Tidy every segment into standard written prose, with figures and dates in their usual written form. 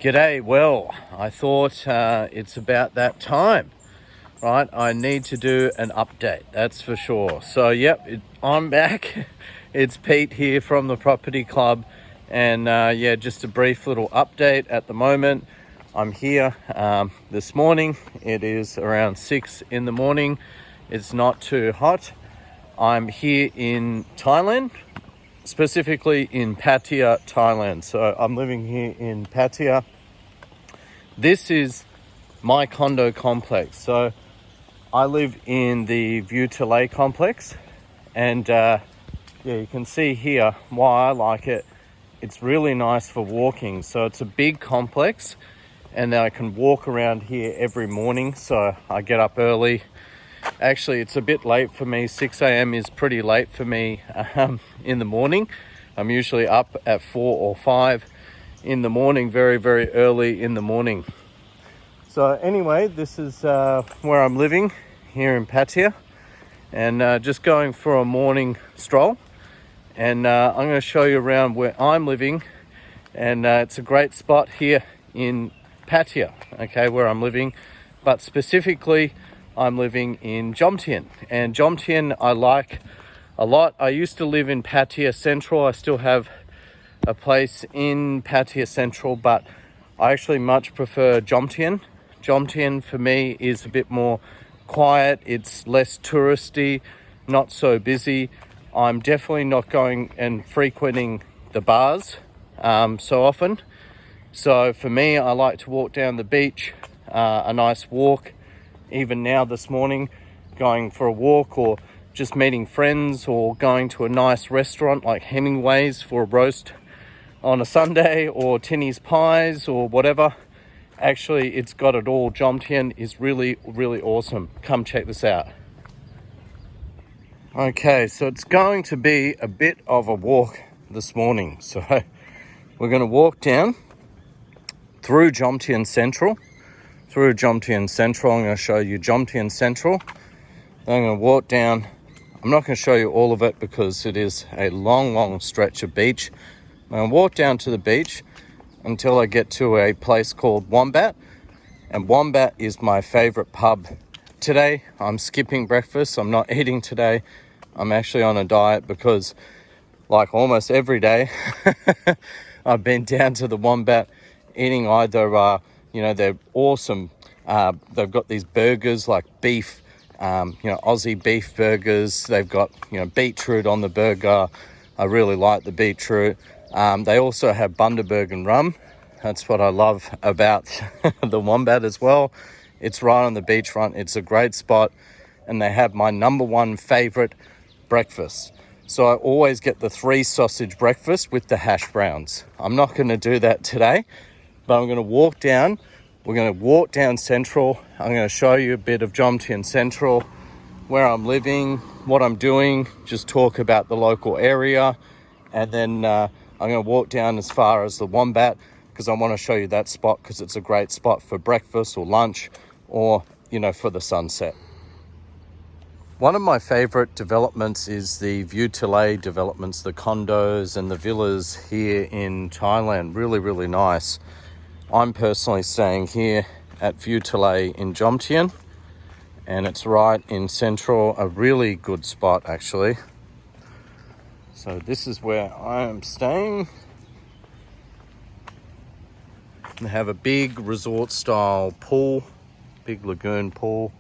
G'day. Well, I thought it's about that time, right? I need to do an update, that's for sure. So, yep, I'm back. It's Pete here from the Property Club. And just a brief little update at the moment. I'm here this morning. It is around 6 in the morning. It's not too hot. I'm here in Thailand, specifically in Pattaya, Thailand. So I'm living here in Pattaya. This is my condo complex. So I live in the View to Lay complex, and you can see here why I like it. It's really nice for walking. So it's a big complex, and I can walk around here every morning. So I get up early. Actually, it's a bit late for me. 6 a.m. is pretty late for me in the morning. I'm usually up at 4 or 5 in the morning, very, very early in the morning. So anyway, this is where I'm living here in Pattaya, and just going for a morning stroll. And I'm going to show you around where I'm living, and it's a great spot here in Pattaya, okay, where I'm living. But specifically, I'm living in Jomtien, and Jomtien I like a lot. I used to live in Pattaya Central. I still have a place in Pattaya Central, but I actually much prefer Jomtien. Jomtien for me is a bit more quiet. It's less touristy, not so busy. I'm definitely not going and frequenting the bars so often. So for me, I like to walk down the beach, a nice walk. Even now this morning, going for a walk, or just meeting friends, or going to a nice restaurant like Hemingway's for a roast on a Sunday, or Tinny's Pies, or whatever. Actually, it's got it all. Jomtien is really, really awesome. Come check this out. Okay, so it's going to be a bit of a walk this morning. So we're going to walk down through Jomtien Central. I'm going to show you Jomtien Central. Then I'm going to walk down. I'm not going to show you all of it because it is a long, long stretch of beach. I'm going to walk down to the beach until I get to a place called Wombat. And Wombat is my favorite pub. Today, I'm skipping breakfast. I'm not eating today. I'm actually on a diet because, like almost every day, I've been down to the Wombat eating either, they're awesome. They've got these burgers like beef, Aussie beef burgers. They've got, beetroot on the burger. I really like the beetroot. They also have Bundaberg and rum. That's what I love about the Wombat as well. It's right on the beachfront. It's a great spot. And they have my number one favorite breakfast. So I always get the 3 sausage breakfast with the hash browns. I'm not going to do that today, but I'm going to walk down. We're going to walk down Central. I'm going to show you a bit of Jomtien Central, where I'm living, what I'm doing, just talk about the local area. And then I'm going to walk down as far as the Wombat, because I want to show you that spot because it's a great spot for breakfast or lunch, or, for the sunset. One of my favorite developments is the View to Lay developments, the condos and the villas here in Thailand. Really, really nice. I'm personally staying here at View to Lay in Jomtien, and it's right in Central, a really good spot actually. So this is where I am staying. They have a big resort style pool, big lagoon pool.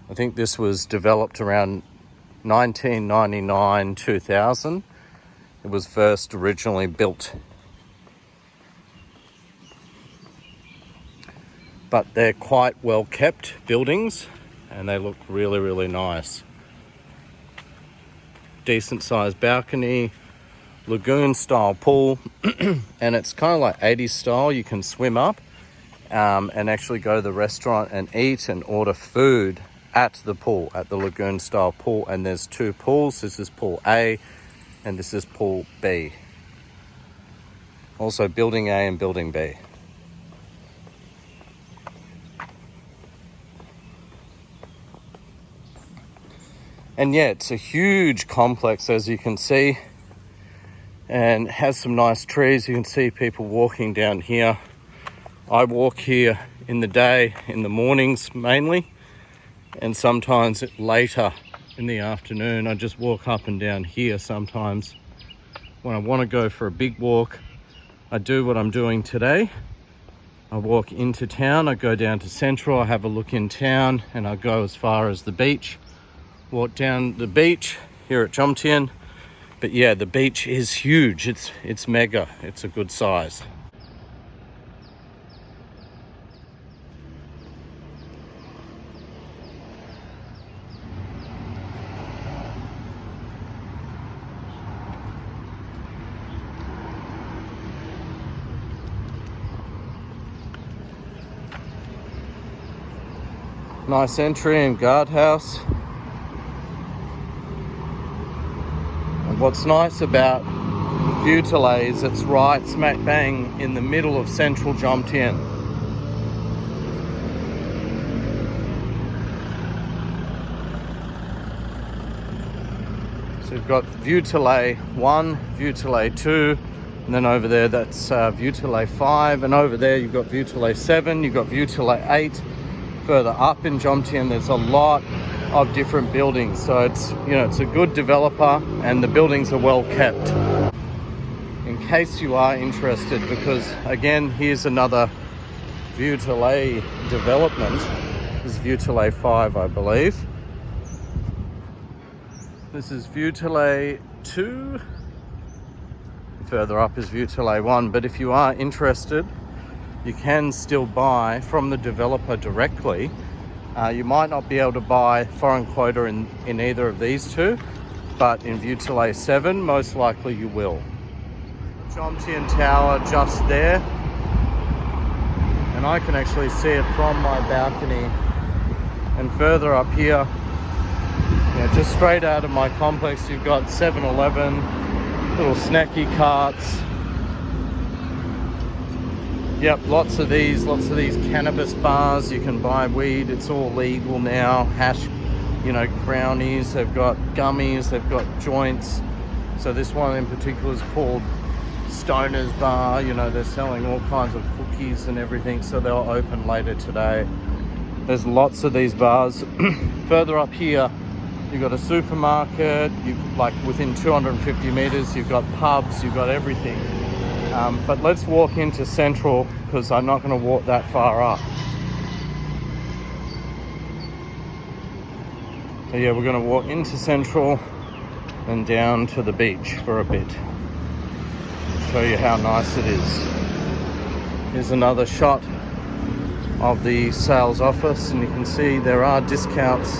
I think this was developed around 1999, 2000. It was first originally built. But they're quite well kept buildings, and they look really, really nice. Decent sized balcony, lagoon style pool, and it's kind of like 80s style. You can swim up and actually go to the restaurant and eat and order food at the pool, at the lagoon style pool. And there's 2 pools. This is pool A and this is pool B. Also building A and building B. And yeah, it's a huge complex, as you can see, and has some nice trees. You can see people walking down here. I walk here in the day, in the mornings mainly, and sometimes later in the afternoon. I just walk up and down here sometimes. When I want to go for a big walk, I do what I'm doing today. I walk into town, I go down to Central, I have a look in town, and I go as far as the beach. Walk down the beach here at Jomtien. But yeah, the beach is huge. It's mega. It's a good size. Nice entry and guardhouse. And what's nice about Vutalay is it's right smack bang in the middle of central Jomtien. So you've got Vutalay 1, Vutalay 2, and then over there that's Vutalay 5, and over there you've got Vutalay 7, you've got Vutalay 8. Further up in Jomtien there's a lot of different buildings, so it's a good developer and the buildings are well kept. In case you are interested, because again here's another Vutalay development. This is Vutalay 5, I believe. This is Vutalay 2. Further up is Vutalay 1, but if you are interested, you can still buy from the developer directly. You might not be able to buy foreign quota in either of these two, but in Vutalay 7, most likely you will. Jomtien Tower just there, and I can actually see it from my balcony. And further up here, just straight out of my complex, you've got 7-Eleven, little snacky carts. Yep, lots of these cannabis bars. You can buy weed. It's all legal now. Hash, brownies. They've got gummies. They've got joints. So this one in particular is called Stoner's Bar. They're selling all kinds of cookies and everything. So they'll open later today. There's lots of these bars. Further up here, you've got a supermarket. Within 250 meters, you've got pubs. You've got everything. But let's walk into Central because I'm not going to walk that far up. So yeah, we're going to walk into Central and down to the beach for a bit. Show you how nice it is. Here's another shot of the sales office, and you can see there are discounts.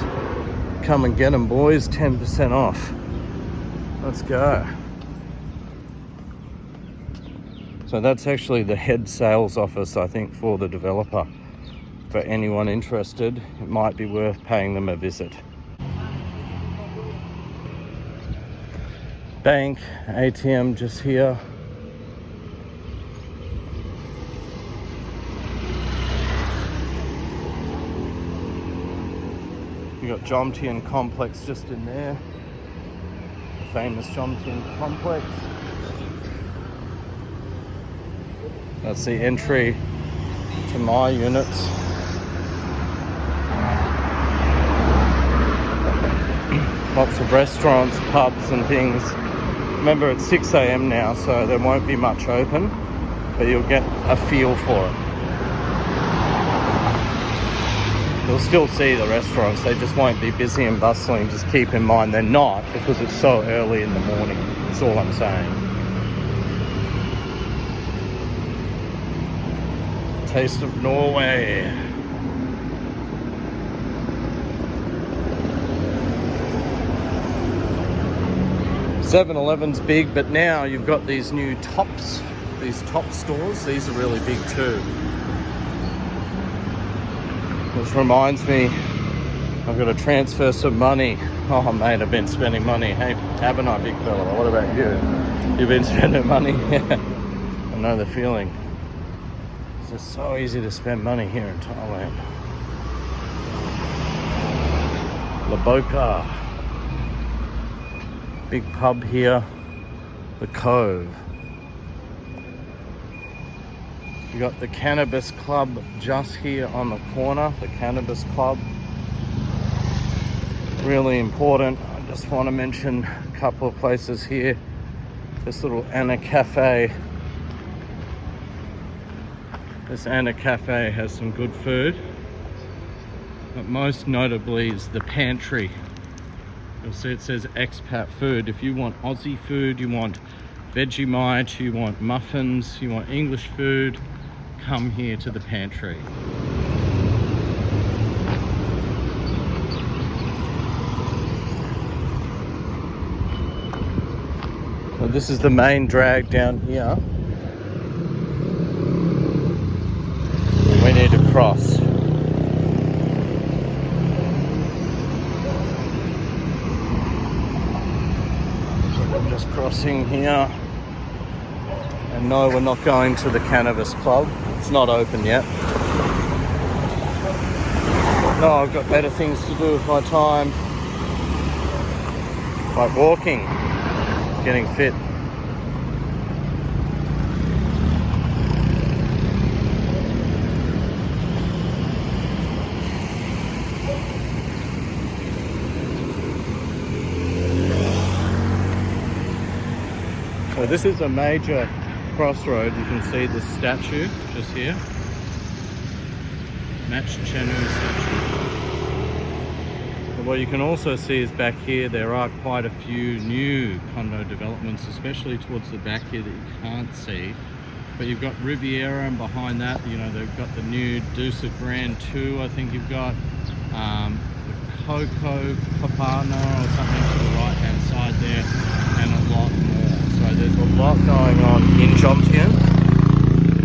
Come and get them, boys. 10% off. Let's go. So that's actually the head sales office, I think, for the developer. For anyone interested, it might be worth paying them a visit. Bank, ATM just here. You got Jomtien Complex just in there. The famous Jomtien Complex. That's the entry to my units. Lots of restaurants, pubs and things. Remember, it's 6 a.m. now, so there won't be much open, but you'll get a feel for it. You'll still see the restaurants, they just won't be busy and bustling. Just keep in mind they're not, because it's so early in the morning. That's all I'm saying. Taste of Norway. .7-Eleven's big, but now you've got these new tops, these top stores. These are really big too. Which reminds me, I've got to transfer some money. Oh mate, I've been spending money. Hey, haven't I, big fella? What about you? You've been spending money? Yeah, I know the feeling. It's just so easy to spend money here in Thailand. La Boca. Big pub here. The Cove. You got the Cannabis Club just here on the corner. The Cannabis Club, really important. I just want to mention a couple of places here. This little Anna Cafe. This Anna Cafe has some good food, but most notably is the pantry. You'll see it says expat food. If you want Aussie food, you want Vegemite, you want muffins, you want English food, come here to the pantry. So this is the main drag down here. We need to cross. I'm just crossing here. And no, we're not going to the Cannabis Club. It's not open yet. No, I've got better things to do with my time. Like walking, getting fit. So this is a major crossroad. You can see the statue just here. Match Chenu statue. But what you can also see is back here there are quite a few new condo developments, especially towards the back here that you can't see. But you've got Riviera, and behind that, you know, they've got the new Dusa Grand 2, I think you've got. The Coco Cabana or something to the right hand side there, and a lot more. So there's a lot going on in Jomtien,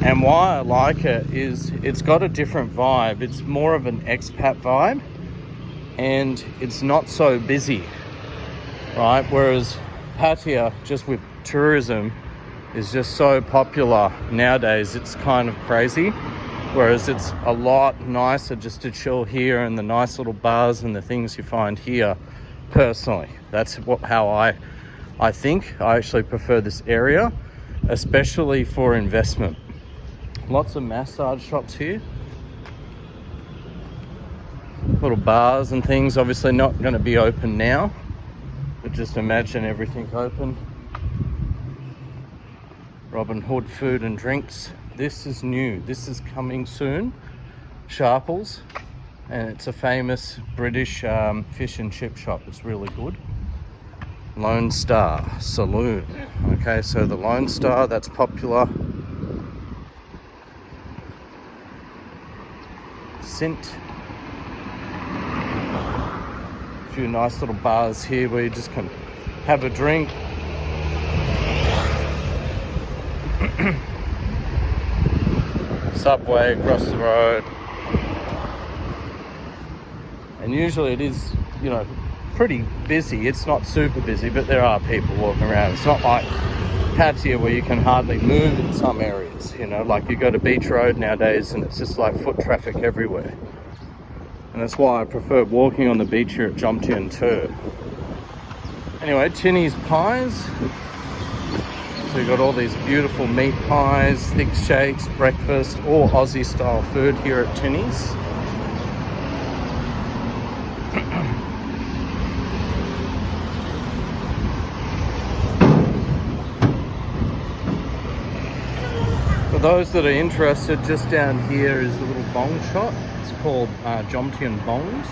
and why I like it is it's got a different vibe. It's more of an expat vibe, and it's not so busy, right? Whereas Pattaya, just with tourism, is just so popular nowadays, it's kind of crazy. Whereas it's a lot nicer just to chill here, and the nice little bars and the things you find here. Personally, that's how I think. I actually prefer this area, especially for investment. Lots of massage shops here. Little bars and things, obviously not going to be open now, but just imagine everything open. Robin Hood food and drinks. This is new. This is coming soon. Sharples, and it's a famous British fish and chip shop. It's really good. Lone Star Saloon. Okay, so the Lone Star, that's popular. Sint. A few nice little bars here where you just can have a drink. Subway across the road, and usually it is, you know, pretty busy. It's not super busy, but there are people walking around. It's not like Pattaya where you can hardly move in some areas, you know, like you go to Beach Road nowadays and it's just like foot traffic everywhere. And that's why I prefer walking on the beach here at Jomtien too. Anyway, Tinny's Pies. So you've got all these beautiful meat pies, thick shakes, breakfast, all Aussie style food here at Tinny's. For those that are interested, just down here is the little bong shop. It's called Jomtien Bongs.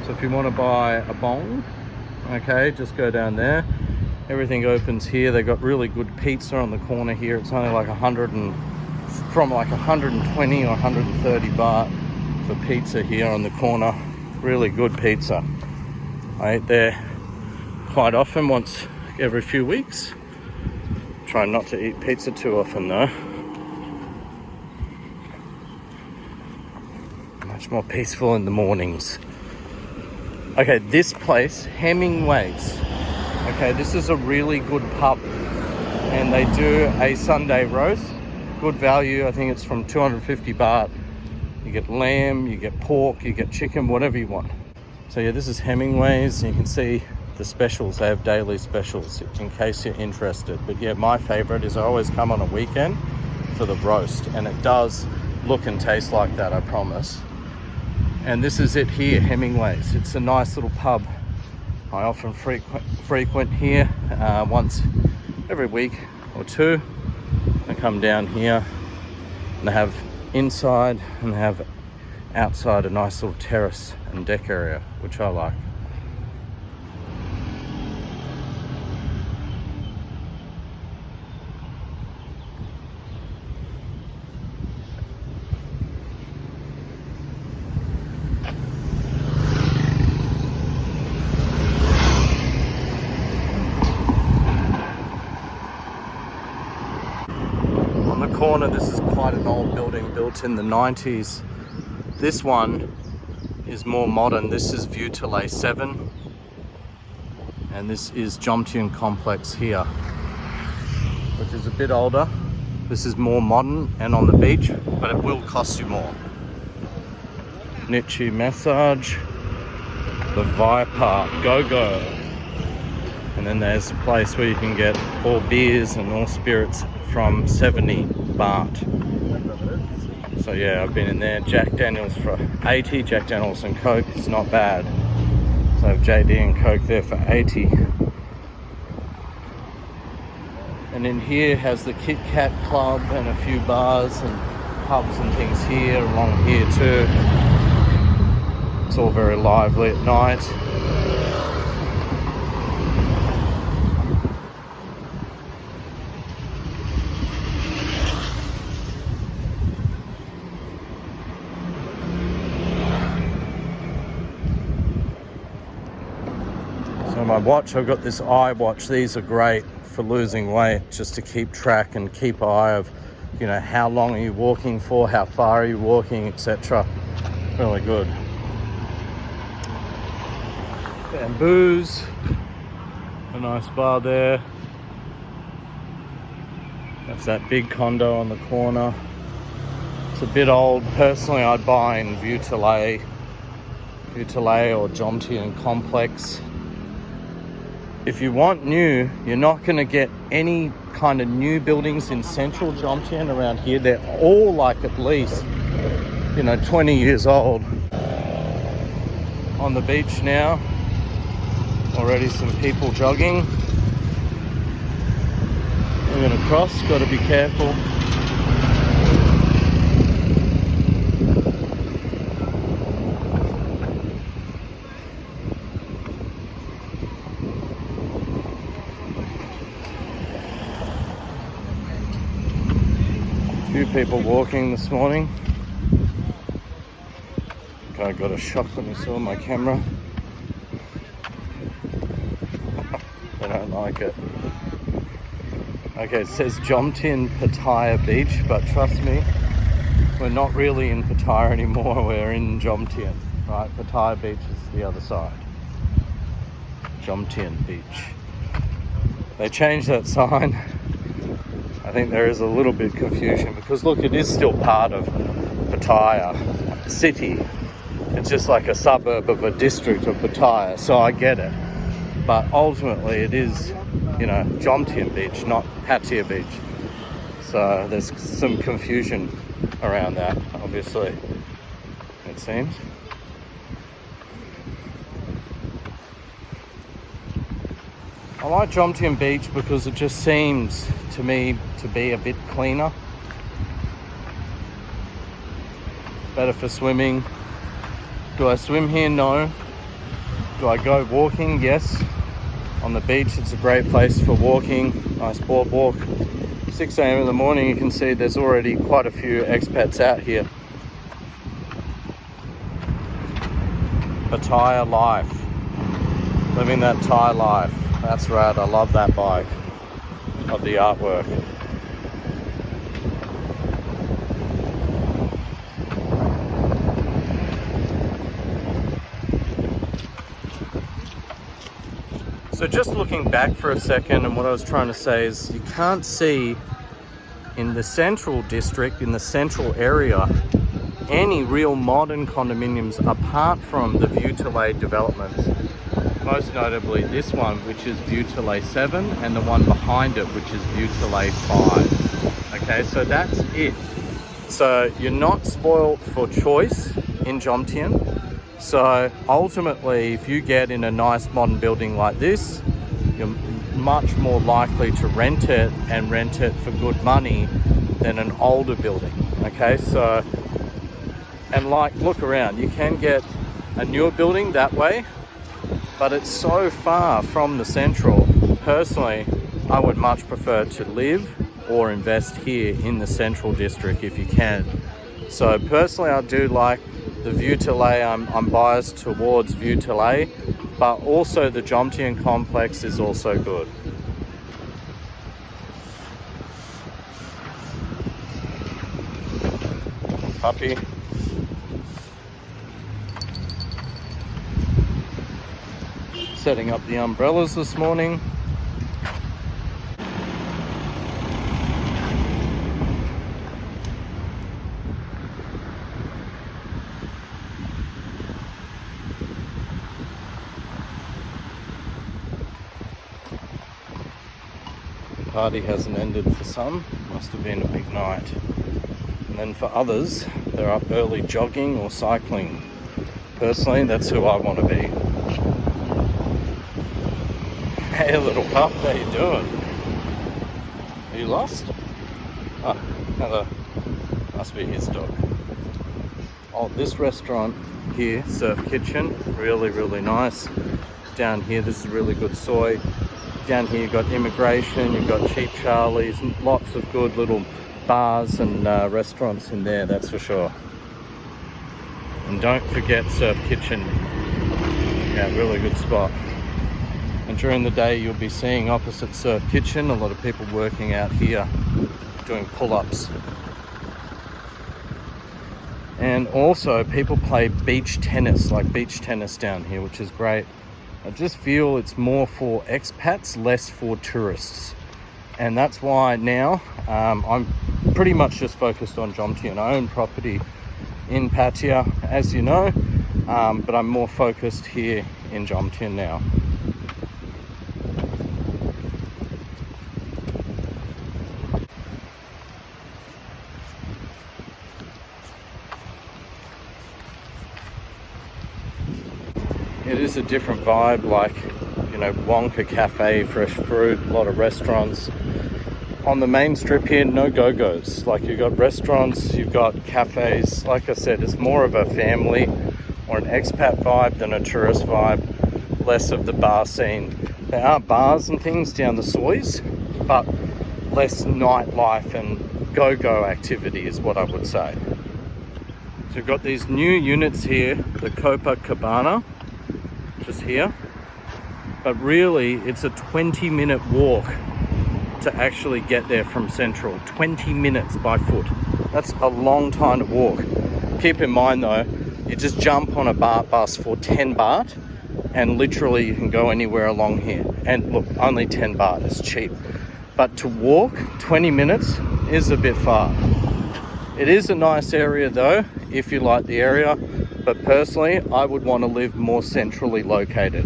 So if you want to buy a bong, okay, just go down there. Everything opens here. They've got really good pizza on the corner here. It's only like 120 or 130 baht for pizza here on the corner. Really good pizza. I eat there quite often, once every few weeks. Try not to eat pizza too often though. Much more peaceful in the mornings. Okay, this place, Hemingway's. Okay, this is a really good pub, and they do a Sunday roast. Good value. I think it's from 250 baht. You get lamb, you get pork, you get chicken, whatever you want. So yeah, this is Hemingway's. You can see the specials. They have daily specials in case you're interested. But yeah, my favorite is I always come on a weekend for the roast, and it does look and taste like that, I promise. And this is it here, Hemingway's. It's a nice little pub. I often frequent here once every week or two. I come down here and they have inside and they have outside a nice little terrace and deck area, which I like. Corner, this is quite an old building built in the 90s. This one is more modern. This is View to Lay 7 and this is Jomtien Complex here, which is a bit older. This is more modern and on the beach, but it will cost you more. Nichi Massage, the Viper Go-Go, and then there's a place where you can get all beers and all spirits from 70 baht. So yeah, I've been in there. Jack Daniels for 80, Jack Daniels and Coke, it's not bad. So I have JD and Coke there for 80. And in here has the Kit Kat Club and a few bars and pubs and things here, along here too. It's all very lively at night. So my watch, I've got this iWatch. These are great for losing weight, just to keep track and keep eye of, you know, how long are you walking for, how far are you walking, etc. Really good. Bamboos, a nice bar there. That's that big condo on the corner. It's a bit old. Personally, I'd buy in View to Lay or Jomtien Complex. If you want new, you're not going to get any kind of new buildings in central Jomtien around here. They're all like at least, 20 years old. On the beach now, already some people jogging. We're going to cross, got to be careful. Few people walking this morning. I got a shock when he saw my camera. I don't like it. Okay, it says Jomtien Pattaya Beach, but trust me, we're not really in Pattaya anymore, we're in Jomtien, right? Pattaya Beach is the other side. Jomtien Beach. They changed that sign. I think there is a little bit of confusion because look, it is still part of Pattaya city. It's just like a suburb of a district of Pattaya, so I get it. But ultimately it is, Jomtien Beach, not Pattaya Beach. So there's some confusion around that, obviously, it seems. I like Jomtien Beach because it just seems to me to be a bit cleaner. Better for swimming. Do I swim here? No. Do I go walking? Yes. On the beach, it's a great place for walking. Nice boardwalk. 6 a.m. in the morning, you can see there's already quite a few expats out here. Pattaya life. Living that Thai life. That's rad. I love that bike. Love the artwork. So just looking back for a second, and what I was trying to say is you can't see in the central district, in the central area, any real modern condominiums apart from the View to Lay developments. Most notably this one, which is View to Lay 7, and the one behind it, which is View to Lay 5. Okay, so that's it. So you're not spoiled for choice in Jomtien. So ultimately, if you get in a nice modern building like this, you're much more likely to rent it and rent it for good money than an older building. Okay, so, and like, look around, you can get a newer building that way, but it's so far from the central. Personally, I would much prefer to live or invest here in the central district if you can. So personally, I do like the Vue Tilley. I'm biased towards Vue Tilley, but also the Jomtien complex is also good. Puppy. Setting up the umbrellas this morning. Party hasn't ended for some. Must have been a big night. And then for others, they're up early jogging or cycling. Personally, that's who I want to be. Hey, little pup, how you doing? Are you lost? Oh, hello. Must be his dog. Oh, this restaurant here, Surf Kitchen, really, really nice. Down here, this is really good soy. Down here, you've got Immigration, you've got Cheap Charlie's, lots of good little bars and restaurants in there, that's for sure. And don't forget Surf Kitchen. Yeah, really good spot. And during the day, you'll be seeing opposite Surf Kitchen, a lot of people working out here doing pull-ups. And also people play beach tennis, like beach tennis down here, which is great. I just feel it's more for expats, less for tourists. And that's why now I'm pretty much just focused on Jomtien. I own property in Pattaya, as you know, but I'm more focused here in Jomtien now. It is a different vibe, like, you know, Wonka Cafe, fresh fruit, a lot of restaurants. On the main strip here, no go-go's. Like, you've got restaurants, you've got cafes. Like I said, it's more of a family or an expat vibe than a tourist vibe, less of the bar scene. There are bars and things down the soys, but less nightlife and go-go activity is what I would say. So you've got these new units here, the Copacabana, just here, but really it's a 20-minute walk to actually get there from Central. 20 minutes by foot. That's a long time to walk. Keep in mind though, you just jump on a BART bus for 10 baht and literally you can go anywhere along here. And look, only 10 baht is cheap, but to walk 20 minutes is a bit far. It is a nice area though, if you like the area, but personally, I would want to live more centrally located.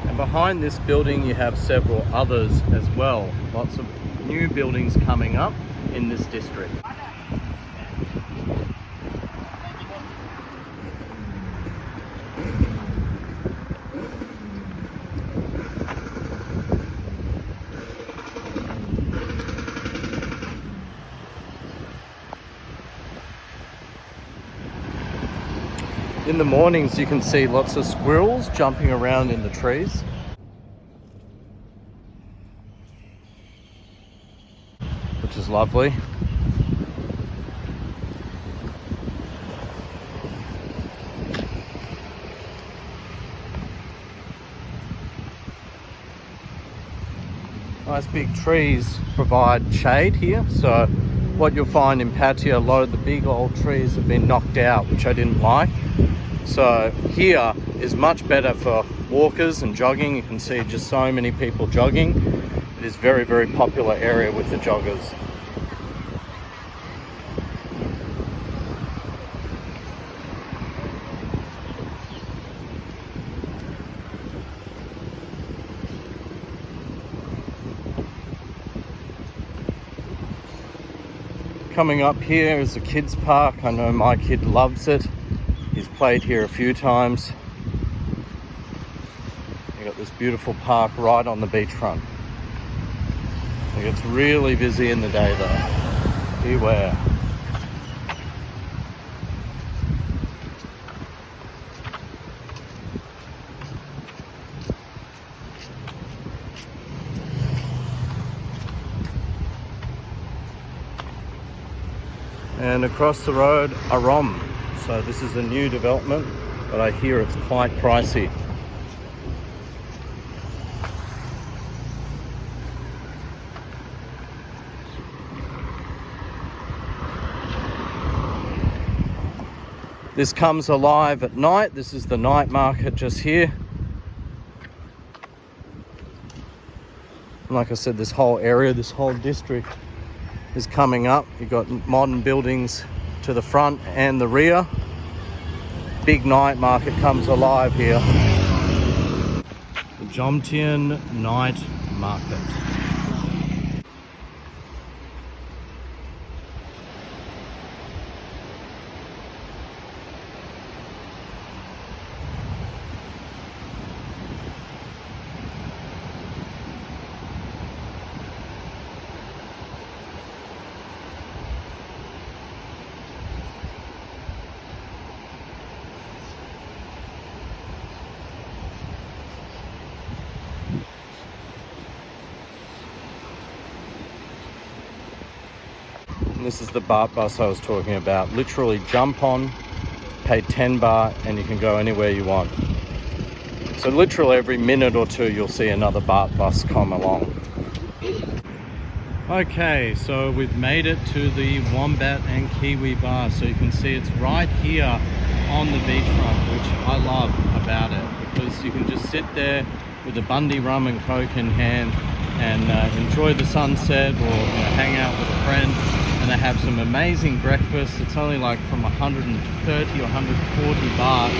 And behind this building, you have several others as well. Lots of new buildings coming up in this district. In the mornings, you can see lots of squirrels jumping around in the trees. Which is lovely. Nice big trees provide shade here. So what you'll find in Pattaya, a lot of the big old trees have been knocked out, which I didn't like. So here is much better for walkers and jogging. You can see just so many people jogging. It is very, very popular area with the joggers. Coming up here is a kids park. I know my kid loves it. He's played here a few times. You got this beautiful park right on the beachfront. It gets really busy in the day though. Beware. And across the road, Arom. So this is a new development, but I hear it's quite pricey. This comes alive at night. This is the night market just here. And like I said, this whole area, this whole district is coming up. You've got modern buildings to the front and the rear. Big night market comes alive here. The Jomtien Night Market. And this is the BART bus I was talking about. Literally jump on, pay 10 baht, and you can go anywhere you want. So literally every minute or two you'll see another BART bus come along. Okay, so we've made it to the Wombat and Kiwi bar. So you can see it's right here on the beachfront, which I love about it, because you can just sit there with a Bundy rum and coke in hand and enjoy the sunset, or hang out with a friend. And they have some amazing breakfast. It's only like from 130 or 140 baht.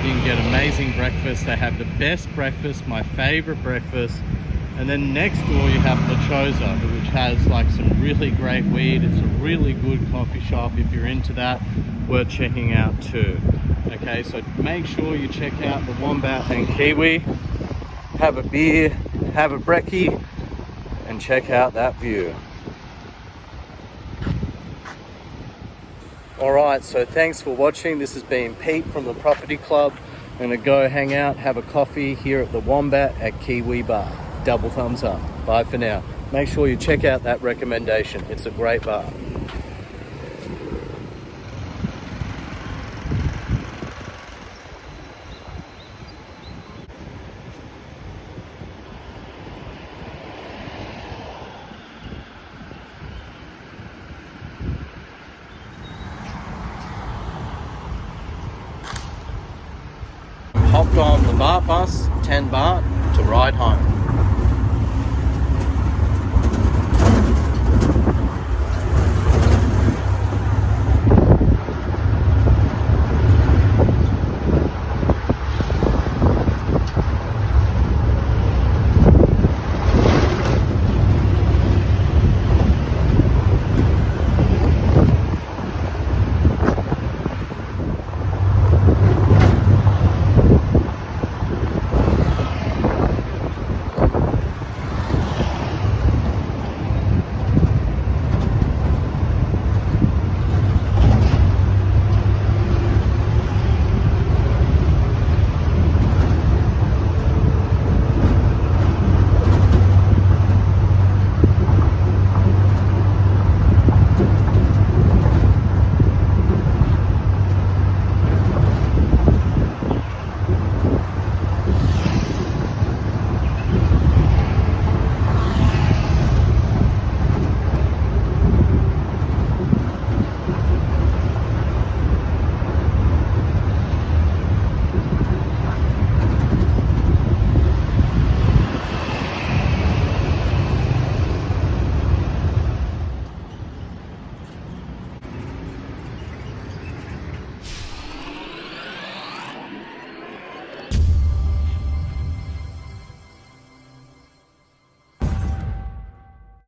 You can get amazing breakfast. They have the best breakfast, my favorite breakfast. And then next door you have La Chosa, which has like some really great weed. It's a really good coffee shop. If you're into that, worth checking out too. Okay, so make sure you check out the Wombat and Kiwi. Have a beer, have a brekkie, and check out that view. Alright, so thanks for watching. This has been Pete from the Property Club. I'm going to go hang out, have a coffee here at the Wombat at Kiwi Bar. Double thumbs up. Bye for now. Make sure you check out that recommendation. It's a great bar. Hopped on the BART bus, 10 baht, to ride home.